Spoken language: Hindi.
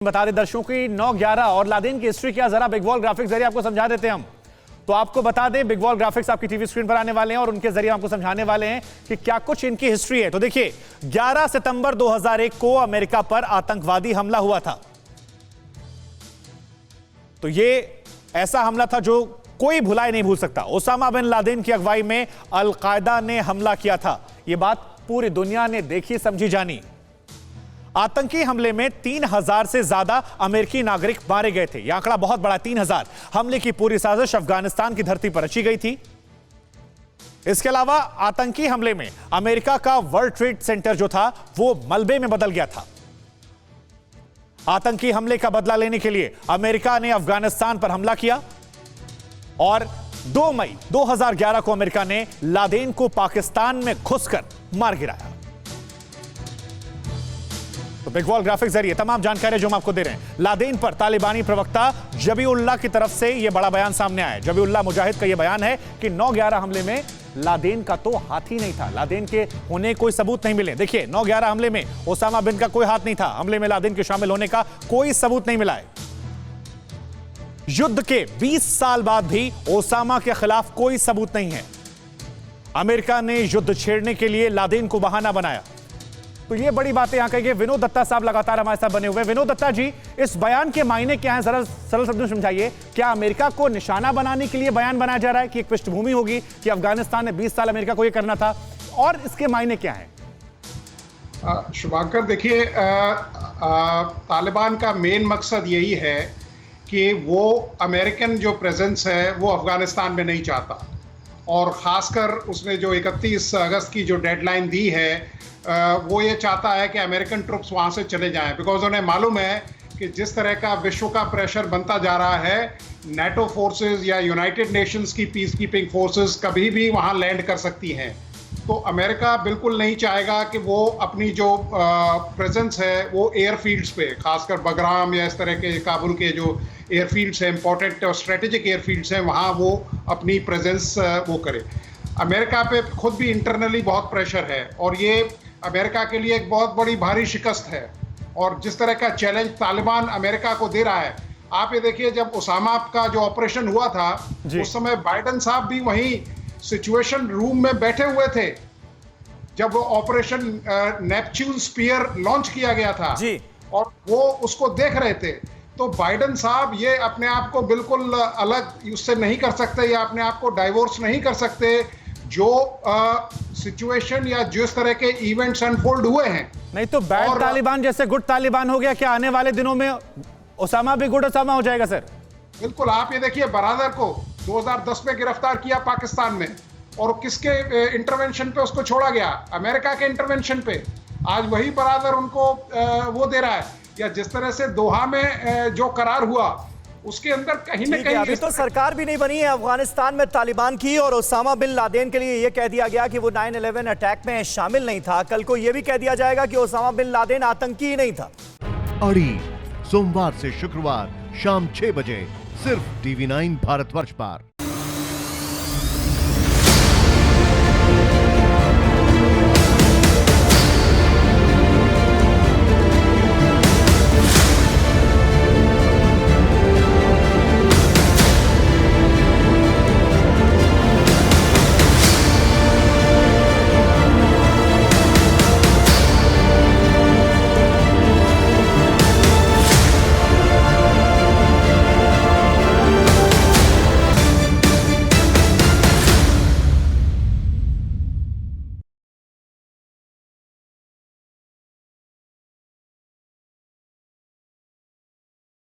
बता दें दर्शकों की 9/11 और लादेन की हिस्ट्री क्या जरा बिग वॉल ग्राफिक्स जरिए आपको समझा देते हैं हम। तो आपको बता दें बिग वॉल ग्राफिक्स आपकी टीवी स्क्रीन पर आने वाले हैं और उनके जरिए आपको समझाने वाले हैं कि क्या कुछ इनकी हिस्ट्री है। तो देखिए 11 सितंबर 2001 को अमेरिका पर आतंकवादी हमला हुआ था। तो ये ऐसा हमला था जो कोई भुलाए नहीं भूल सकता। ओसामा बिन लादेन की अगुवाई में अल-कायदा ने हमला किया था। यह बात पूरी दुनिया ने देखी समझी जानी। आतंकी हमले में 3000 से ज्यादा अमेरिकी नागरिक मारे गए थे। यह आंकड़ा बहुत बड़ा, 3000। हमले की पूरी साजिश अफगानिस्तान की धरती पर रची गई थी। इसके अलावा आतंकी हमले में अमेरिका का वर्ल्ड ट्रेड सेंटर जो था वो मलबे में बदल गया था। आतंकी हमले का बदला लेने के लिए अमेरिका ने अफगानिस्तान पर हमला किया और 2 मई 2011 को अमेरिका ने लादेन को पाकिस्तान में घुसकर मार गिराया। तो बिग वॉल ग्राफिक्स जरिए तमाम जानकारी जो हम आपको दे रहे हैं। लादेन पर तालिबानी प्रवक्ता जबीउल्लाह की तरफ से यह बड़ा बयान सामने आया है। जबीउल्लाह मुजाहिद का यह बयान है कि 9/11 हमले में लादेन का तो हाथ ही नहीं था। लादेन के होने कोई सबूत नहीं मिले। देखिए 9/11 हमले में ओसामा बिन का कोई हाथ नहीं था। हमले में लादेन के शामिल होने का कोई सबूत नहीं मिला है। युद्ध के 20 साल बाद भी ओसामा के खिलाफ कोई सबूत नहीं है। अमेरिका ने युद्ध छेड़ने के लिए लादेन को बहाना बनाया। तो ये बड़ी बातें यहां कहेंगे। विनोद दत्ता साहब लगातार हमारे साथ बने हुए। विनोद दत्ता जी, इस बयान के मायने क्या है, जरा सरल शब्दों में समझाइए। क्या अमेरिका को निशाना बनाने के लिए बयान बनाया जा रहा है कि एक पृष्ठभूमि होगी कि अफगानिस्तान ने 20 साल अमेरिका को यह करना था, और इसके मायने क्या है? शुभांकर, देखिए तालिबान का मेन मकसद यही है कि वो अमेरिकन जो प्रेजेंस है वो अफगानिस्तान में नहीं चाहता, और ख़ासकर उसने जो 31 अगस्त की जो डेडलाइन दी है वो ये चाहता है कि अमेरिकन ट्रुप्स वहाँ से चले जाएं, बिकॉज उन्हें मालूम है कि जिस तरह का विश्व का प्रेशर बनता जा रहा है, नेटो फोर्सेस या यूनाइटेड नेशंस की पीस कीपिंग फोर्सेस कभी भी वहाँ लैंड कर सकती हैं। तो अमेरिका बिल्कुल नहीं चाहेगा कि वो अपनी जो प्रेजेंस है वो एयरफील्ड्स पे, खासकर बगराम या इस तरह के काबुल के जो एयरफील्ड्स हैं, इंपॉर्टेंट और स्ट्रेटेजिक एयरफील्ड्स हैं, वहाँ वो अपनी प्रेजेंस वो करे। अमेरिका पे खुद भी इंटरनली बहुत प्रेशर है और ये अमेरिका के लिए एक बहुत बड़ी भारी शिकस्त है। और जिस तरह का चैलेंज तालिबान अमेरिका को दे रहा है, आप ये देखिए जब ओसामा का जो ऑपरेशन हुआ था उस समय बाइडेन साहब भी वहीं सिचुएशन रूम में बैठे हुए थे जब वो ऑपरेशन नेपच्यून स्पीयर लॉन्च किया गया था जी। और वो उसको देख रहे थे। तो बाइडेन साहब ये अपने आप को बिल्कुल अलग उससे नहीं कर सकते या अपने आप को डाइवोर्स नहीं कर सकते जो सिचुएशन या जिस तरह के इवेंट्स अनफोल्ड हुए हैं। नहीं तो बैड तालिबान जैसे गुड तालिबान हो गया, क्या आने वाले दिनों में ओसामा भी गुड ओसामा हो जाएगा? सर बिल्कुल, आप ये देखिए बरादर को 2010 में गिरफ्तार किया पाकिस्तान में, और किसके इंटरवेंशन पे उसको छोड़ा गया? अमेरिका के इंटरवेंशन पे। आज वही बरादर उनको वो दे रहा है। या जिस तरह से दोहा में जो करार हुआ उसके अंदर कहीं ना कहीं अभी तो सरकार भी नहीं बनी है अफगानिस्तान में तालिबान की, और ओसामा बिन लादेन के लिए यह कह दिया गया कि वो 9/11 अटैक में शामिल नहीं था। कल को यह भी कह दिया जाएगा कि ओसामा बिन लादेन आतंकी ही नहीं था। अड़ी सोमवार से शुक्रवार शाम 6 बजे सिर्फ TV9 भारतवर्ष पर।